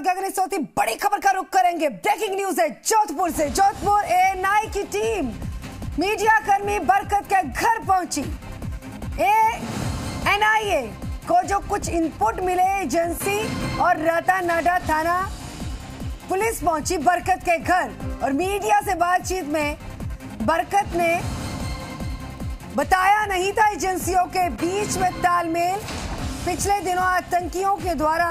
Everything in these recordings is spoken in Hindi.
साथ गगन इस वक्त बड़ी खबर का रुख करेंगे। ब्रेकिंग न्यूज है जोधपुर से। जोधपुर एएनआई की टीम मीडिया कर्मी बरकत के घर पहुंची। एएनआई को जो कुछ इनपुट मिले एजेंसी और रातानाडा थाना पुलिस पहुंची बरकत के घर और मीडिया से बातचीत में बरकत ने बताया नहीं था एजेंसियों के बीच में तालमेल। पिछले दिनों आतंकियों के द्वारा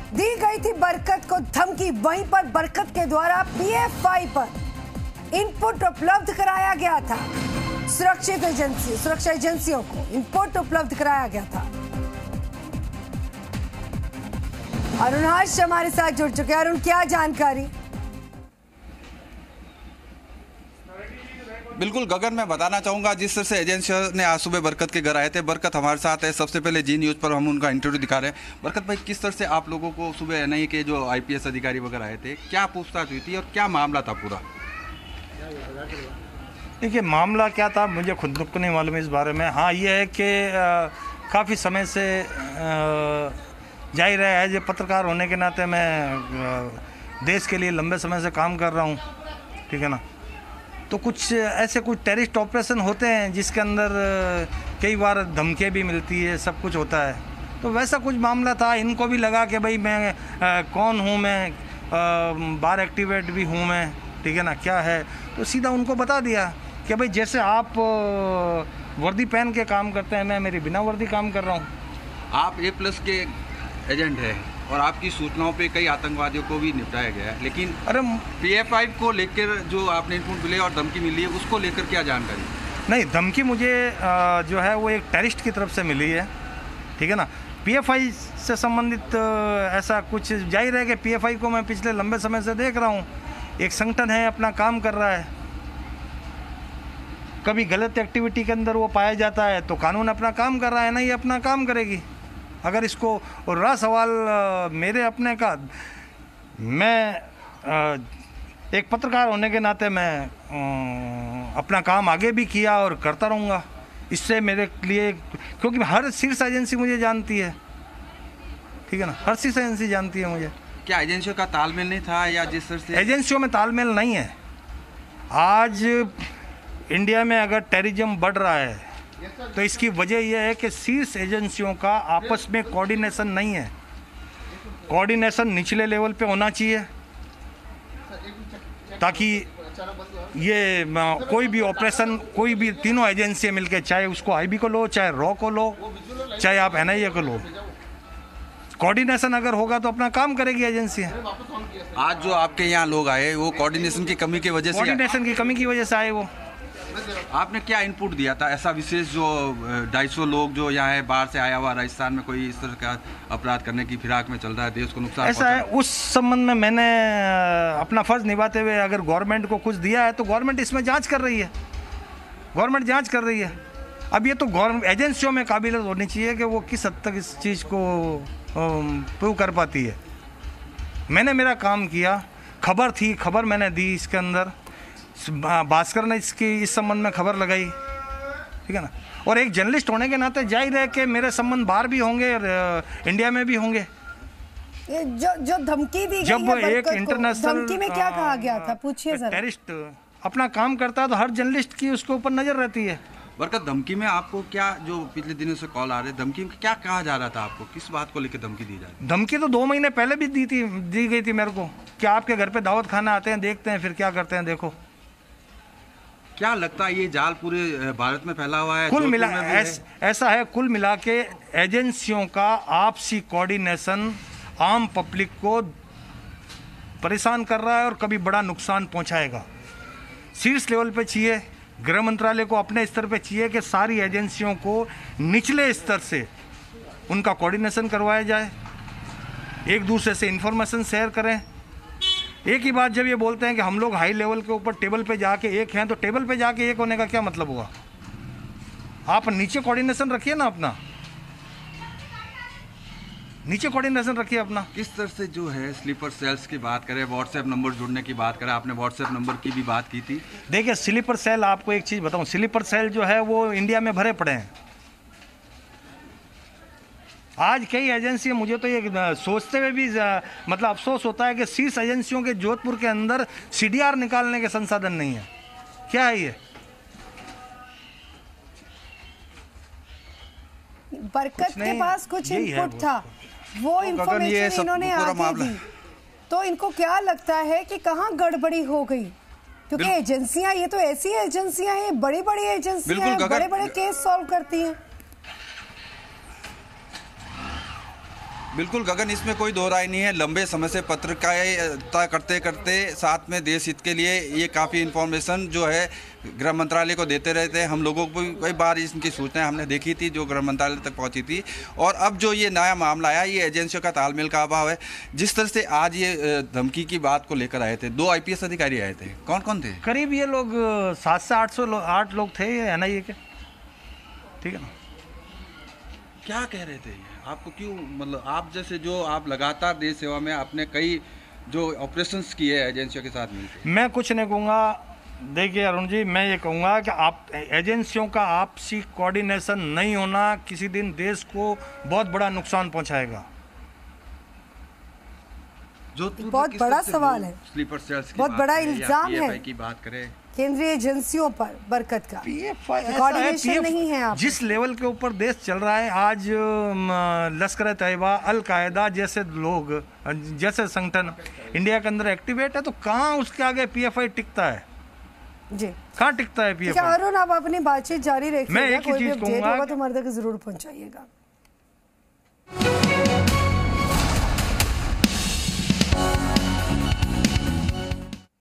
दी गई थी बरकत को धमकी, वहीं पर बरकत के द्वारा पीएफआई पर इनपुट उपलब्ध कराया गया था। सुरक्षा एजेंसियों को इनपुट उपलब्ध कराया गया था। अरुण हर्ष हमारे साथ जुड़ चुके हैं। अरुण, क्या जानकारी? बिल्कुल गगन, मैं बताना चाहूँगा जिस तरह से एजेंसियों ने आज सुबह बरकत के घर आए थे। बरकत हमारे साथ है। सबसे पहले जी न्यूज़ पर हम उनका इंटरव्यू दिखा रहे हैं। बरकत भाई, किस तरह से आप लोगों को सुबह एएनआई के जो आईपीएस अधिकारी वगैरह आए थे, क्या पूछताछ हुई थी और क्या मामला था पूरा? देखिए, मामला क्या था मुझे खुद को नहीं मालूम इस बारे में। हाँ, ये है कि काफ़ी समय से जाहिर है एज ए पत्रकार होने के नाते मैं देश के लिए लंबे समय से काम कर रहा हूँ, ठीक है ना। तो कुछ ऐसे कुछ टेररिस्ट ऑपरेशन होते हैं जिसके अंदर कई बार धमकियाँ भी मिलती है, सब कुछ होता है। तो वैसा कुछ मामला था। इनको भी लगा कि भाई मैं कौन हूँ, मैं बार एक्टिवेट भी हूँ मैं, ठीक है ना, क्या है। तो सीधा उनको बता दिया कि भाई जैसे आप वर्दी पहन के काम करते हैं, मैं मेरी बिना वर्दी काम कर रहा हूँ। आप A+ के एजेंट है और आपकी सूचनाओं पे कई आतंकवादियों को भी निपटाया गया है, लेकिन अरे पीएफआई को लेकर जो आपने इनपुट मिले और धमकी मिली है, उसको लेकर क्या जानकारी? नहीं, धमकी मुझे जो है वो एक टेररिस्ट की तरफ से मिली है, ठीक है ना। पीएफआई से संबंधित ऐसा कुछ जाहिर है कि पीएफआई को मैं पिछले लंबे समय से देख रहा हूँ। एक संगठन है, अपना काम कर रहा है। कभी गलत एक्टिविटी के अंदर वो पाया जाता है तो कानून अपना काम कर रहा है ना, ये अपना काम करेगी। अगर इसको और रहा सवाल मेरे अपने का, मैं एक पत्रकार होने के नाते मैं अपना काम आगे भी किया और करता रहूँगा। इससे मेरे लिए, क्योंकि हर शीर्ष एजेंसी मुझे जानती है, ठीक है ना, हर शीर्ष एजेंसी जानती है मुझे। क्या एजेंसियों का तालमेल नहीं था या जिस तरह से? एजेंसियों में तालमेल नहीं है। आज इंडिया में अगर टेररिज्म बढ़ रहा है तो इसकी वजह यह है कि शीर्ष एजेंसियों का आपस में कोऑर्डिनेशन नहीं है। कोऑर्डिनेशन निचले लेवल पे होना चाहिए ताकि ये कोई भी ऑपरेशन, कोई भी तीनों एजेंसियां मिलकर, चाहे उसको आईबी को लो, चाहे रॉ को लो, चाहे आप एनआईए को लो, कोऑर्डिनेशन अगर होगा तो अपना काम करेगी एजेंसियां। आज जो आपके यहाँ लोग आए वो कोऑर्डिनेशन की कमी की वजह से, कोऑर्डिनेशन की कमी की वजह से आए। वो आपने क्या इनपुट दिया था ऐसा विशेष जो 250 लोग जो यहाँ है बाहर से आया हुआ, राजस्थान में कोई इस तरह का अपराध करने की फिराक में चल रहा है, देश को नुकसान ऐसा है, उस संबंध में मैंने अपना फर्ज निभाते हुए अगर गवर्नमेंट को कुछ दिया है तो गवर्नमेंट इसमें जांच कर रही है। गवर्नमेंट जांच कर रही है। अब ये तो गवर्नमेंट एजेंसियों में काबिलियत होनी चाहिए कि वो किस हद तक इस चीज़ को प्रूव कर पाती है। मैंने मेरा काम किया, खबर थी, खबर मैंने दी। इसके अंदर भास्कर ने इसकी इस संबंध में खबर लगाई, ठीक है ना। और एक जर्नलिस्ट होने के नाते जाहिर है कि मेरे संबंध बाहर भी होंगे और इंडिया में भी होंगे। जो धमकी दी जब गई है एक इंटरनेशनल, धमकी में क्या कहा गया था, पूछिए जरा। टेररिस्ट अपना काम करता है तो हर जर्नलिस्ट की उसके ऊपर नजर रहती है। बरकत, धमकी में आपको क्या, जो पिछले दिनों से कॉल आ रहे, धमकी में क्या कहा जा रहा था आपको? किस बात को लेकर धमकी दी जा रही? धमकी तो 2 महीने पहले भी दी गई थी मेरे को कि आपके घर पे दावत खाना आते हैं, देखते हैं फिर क्या करते हैं, देखो। क्या लगता है ये जाल पूरे भारत में फैला हुआ है? कुल मिला ऐसा है, कुल मिला के एजेंसियों का आपसी कोऑर्डिनेशन आम पब्लिक को परेशान कर रहा है और कभी बड़ा नुकसान पहुंचाएगा। शीर्ष लेवल पे चाहिए, गृह मंत्रालय को अपने स्तर पे चाहिए कि सारी एजेंसियों को निचले स्तर से उनका कोऑर्डिनेशन करवाया जाए, एक दूसरे से इंफॉर्मेशन शेयर करें। एक ही बात जब ये बोलते हैं कि हम लोग हाई लेवल के ऊपर टेबल पे जाके एक हैं, तो टेबल पे जाके एक होने का क्या मतलब हुआ? आप नीचे कोऑर्डिनेशन रखिए ना, अपना नीचे कोऑर्डिनेशन रखिए अपना। किस तरह से जो है स्लीपर सेल्स की बात करें, व्हाट्सएप नंबर जुड़ने की बात करें, आपने व्हाट्सएप नंबर की भी बात की थी। देखिए, स्लीपर सेल, आपको एक चीज़ बताऊं, स्लीपर सेल जो है वो इंडिया में भरे पड़े हैं। आज कई एजेंसी, मुझे तो ये सोचते हुए भी मतलब अफसोस होता है कि शीर्ष एजेंसियों के जोधपुर के अंदर CDR निकालने के संसाधन नहीं है। क्या है ये? बरकत के पास कुछ इनपुट था, वो इंफॉर्मेशन इन्होंने आगे दी, तो इनको क्या लगता है कि कहाँ गड़बड़ी हो गई? क्योंकि एजेंसियां, ये तो ऐसी एजेंसियां हैं, बड़ी बड़ी एजेंसियां हैं, बड़े बड़े केस सॉल्व करती हैं। बिल्कुल गगन, इसमें कोई दो राय नहीं है। लंबे समय से पत्रकारिता करते करते साथ में देश हित के लिए ये काफ़ी इन्फॉर्मेशन जो है गृह मंत्रालय को देते रहते हैं। हम लोगों को कई बार इनकी सूचनाएं हमने देखी थी जो गृह मंत्रालय तक पहुंची थी। और अब जो ये नया मामला आया, ये एजेंसियों का तालमेल का अभाव है। जिस तरह से आज ये धमकी की बात को लेकर आए थे, 2 IPS अधिकारी आए थे, कौन कौन थे? करीब ये लोग 7 से 8 लोग थे, NIA के, ठीक है ना। क्या कह रहे थे आपको? क्यों, मतलब आप जैसे जो आप लगातार देश सेवा में, आपने कई जो ऑपरेशंस किए हैं एजेंसियों के साथ मिलकर। मैं कुछ नहीं कहूँगा। देखिए अरुण जी, मैं ये कहूँगा कि आप एजेंसियों का आपसी कोऑर्डिनेशन नहीं होना किसी दिन देश को बहुत बड़ा नुकसान पहुँचाएगा। बहुत बड़ा सवाल है, स्लीपर सेल्स की बहुत बड़ा इल्जाम है की बात करें केंद्रीय एजेंसियों पर बरकत का। कोऑर्डिनेशन नहीं है। आप जिस लेवल के ऊपर देश चल रहा है आज, लश्कर तैयबा, अल-कायदा जैसे लोग, जैसे संगठन इंडिया के अंदर एक्टिवेट है, तो कहाँ उसके आगे PFI टिकता है जी? कहाँ टिकता है PFI? अरुण, आप अपनी बातचीत जारी रखिएगा। मैं एक ही चीज कहूंगा तो मर्द को जरूर पहुंचाइएगा।